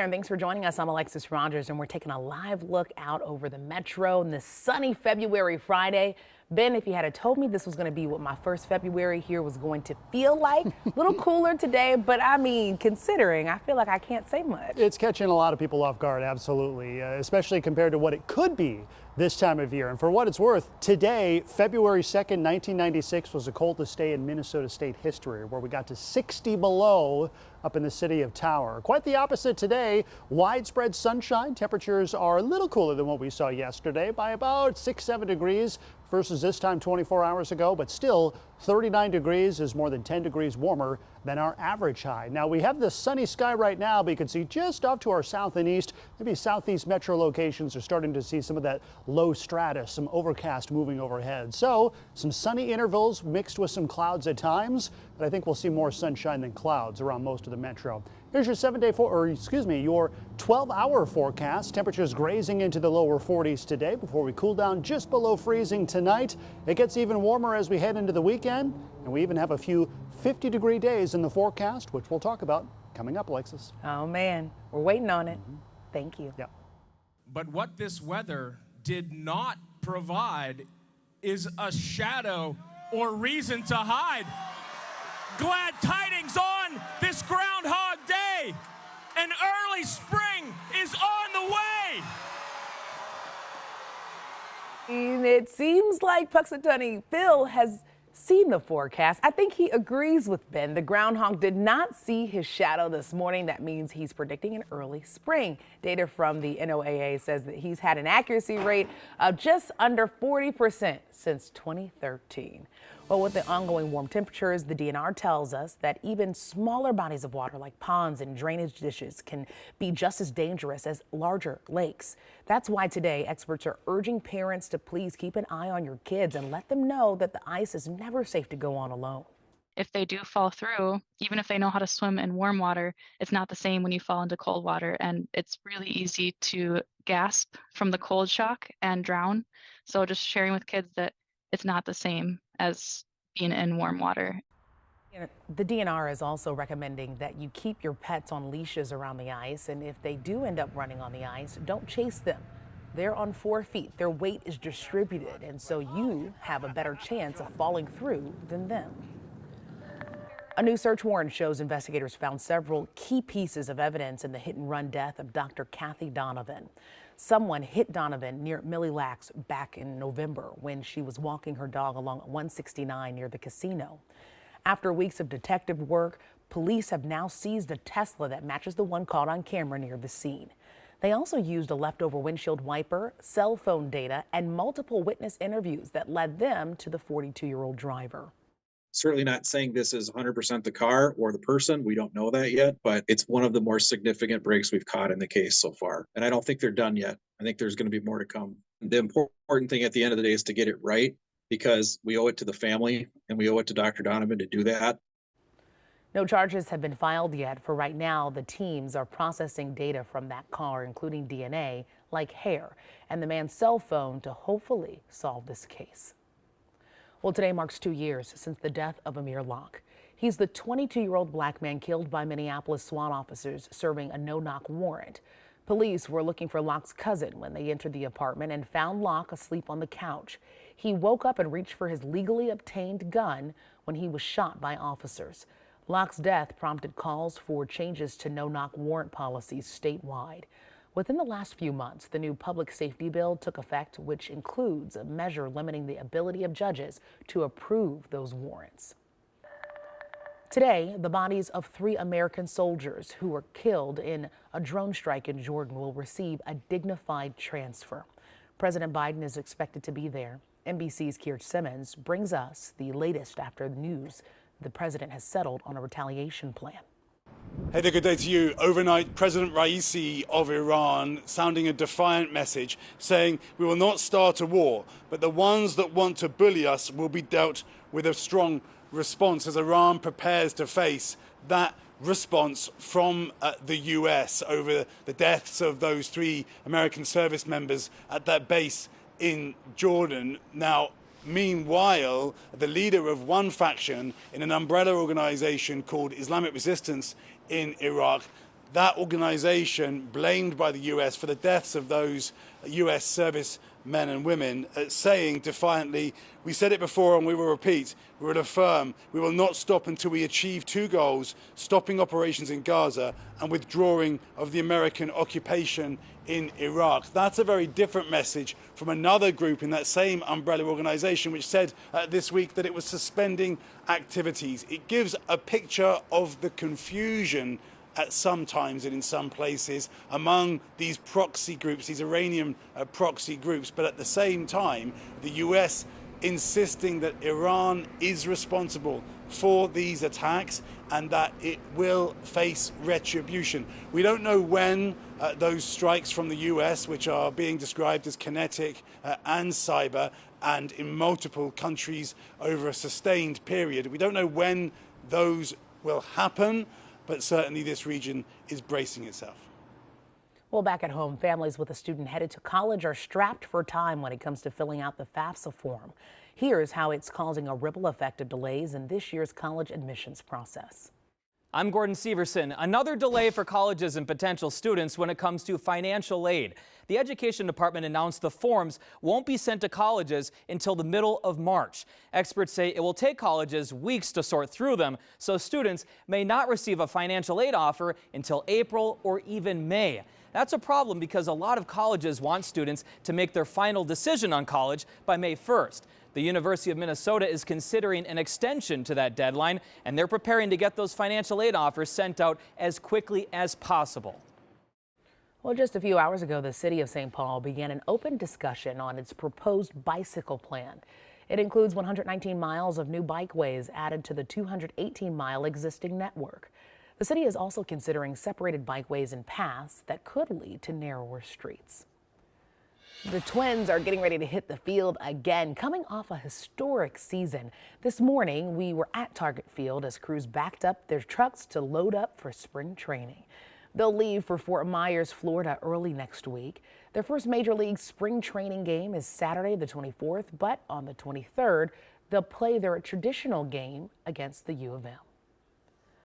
there, and thanks for joining us. I'm Alexis Rogers, and we're taking a live look out over the metro on this sunny February Friday. Ben, if you had told me this was going to be what my first February here was going to feel like, a little cooler today, but I mean, considering, I feel like I can't say much. It's catching a lot of people off guard, absolutely, especially compared to what it could be this time of year. And for what it's worth, today, February 2nd, 1996, was the coldest day in Minnesota State history, where we got to 60 below up in the city of Tower. Quite the opposite today. Widespread sunshine. Temperatures are a little cooler than what we saw yesterday by about 6-7 degrees versus this time 24 hours ago, but still 39 degrees is more than 10 degrees warmer than our average high. Now we have the sunny sky right now, but you can see just off to our south and east, maybe southeast metro locations are starting to see some of that low stratus, some overcast moving overhead. So some sunny intervals mixed with some clouds at times, but I think we'll see more sunshine than clouds around most of the metro. Here's your your 12-hour forecast. Temperatures grazing into the lower 40s today before we cool down just below freezing tonight. It gets even warmer as we head into the weekend, and we even have a few 50-degree days in the forecast, which we'll talk about coming up, Alexis. Oh man, we're waiting on it. Thank you. Yeah. But what this weather did not provide is a shadow or reason to hide. Glad tidings on this Groundhog Day. An early spring is on the way. And it seems like Puxatawny Phil has seen the forecast. I think he agrees with Ben. The groundhog did not see his shadow this morning. That means he's predicting an early spring. Data from the NOAA says that he's had an accuracy rate of just under 40% since 2013. Well, with the ongoing warm temperatures, the DNR tells us that even smaller bodies of water like ponds and drainage ditches can be just as dangerous as larger lakes. That's why today experts are urging parents to please keep an eye on your kids and let them know that the ice is never safe to go on alone. If they do fall through, even if they know how to swim in warm water, it's not the same when you fall into cold water. And it's really easy to gasp from the cold shock and drown. So just sharing with kids that it's not the same as being in warm water. The DNR is also recommending that you keep your pets on leashes around the ice. And if they do end up running on the ice, don't chase them. They're on 4 feet. Their weight is distributed. And so you have a better chance of falling through than them. A new search warrant shows investigators found several key pieces of evidence in the hit and run death of Dr. Kathy Donovan. Someone hit Donovan near Millie Lack's back in November when she was walking her dog along 169 near the casino. After weeks of detective work, police have now seized a Tesla that matches the one caught on camera near the scene. They also used a leftover windshield wiper, cell phone data, and multiple witness interviews that led them to the 42-year-old driver. Certainly not saying this is 100% the car or the person. We don't know that yet, but it's one of the more significant breaks we've caught in the case so far. And I don't think they're done yet. I think there's going to be more to come. The important thing at the end of the day is to get it right, because we owe it to the family and we owe it to Dr. Donovan to do that. No charges have been filed yet. For right now, the teams are processing data from that car, including DNA, like hair, and the man's cell phone to hopefully solve this case. Well, today marks 2 years since the death of Amir Locke. He's the 22-year-old black man killed by Minneapolis SWAT officers serving a no-knock warrant. Police were looking for Locke's cousin when they entered the apartment and found Locke asleep on the couch. He woke up and reached for his legally obtained gun when he was shot by officers. Locke's death prompted calls for changes to no-knock warrant policies statewide. Within the last few months, the new public safety bill took effect, which includes a measure limiting the ability of judges to approve those warrants. Today, the bodies of 3 American soldiers who were killed in a drone strike in Jordan will receive a dignified transfer. President Biden is expected to be there. NBC's Keir Simmons brings us the latest after the news the president has settled on a retaliation plan. Hey there, good day to you. Overnight, President Raisi of Iran sounding a defiant message, saying we will not start a war, but the ones that want to bully us will be dealt with a strong response as Iran prepares to face that response from the US over the deaths of those 3 American service members at that base in Jordan. Now, meanwhile, the leader of one faction in an umbrella organization called Islamic Resistance in Iraq that organization blamed by the US for the deaths of those US service men and women, saying defiantly, we said it before and we will repeat, we will affirm, we will not stop until we achieve two goals, stopping operations in Gaza and withdrawing of the American occupation in Iraq. That's a very different message from another group in that same umbrella organization which said this week that it was suspending activities. It gives a picture of the confusion at some times and in some places among these proxy groups, these Iranian proxy groups, but at the same time, the US insisting that Iran is responsible for these attacks and that it will face retribution. We don't know when those strikes from the US, which are being described as kinetic and cyber and in multiple countries over a sustained period, we don't know when those will happen, but certainly this region is bracing itself. Well, back at home, families with a student headed to college are strapped for time when it comes to filling out the FAFSA form. Here's how it's causing a ripple effect of delays in this year's college admissions process. I'm Gordon Severson. Another delay for colleges and potential students when it comes to financial aid. The Education Department announced the forms won't be sent to colleges until the middle of March. Experts say it will take colleges weeks to sort through them, so students may not receive a financial aid offer until April or even May. That's a problem because a lot of colleges want students to make their final decision on college by May 1st. The University of Minnesota is considering an extension to that deadline, and they're preparing to get those financial aid offers sent out as quickly as possible. Well, just a few hours ago, the city of St. Paul began an open discussion on its proposed bicycle plan. It includes 119 miles of new bikeways added to the 218-mile existing network. The city is also considering separated bikeways and paths that could lead to narrower streets. The Twins are getting ready to hit the field again, coming off a historic season. This morning, we were at Target Field as crews backed up their trucks to load up for spring training. They'll leave for Fort Myers, Florida early next week. Their first Major League spring training game is Saturday the 24th, but on the 23rd, they'll play their traditional game against the U of M.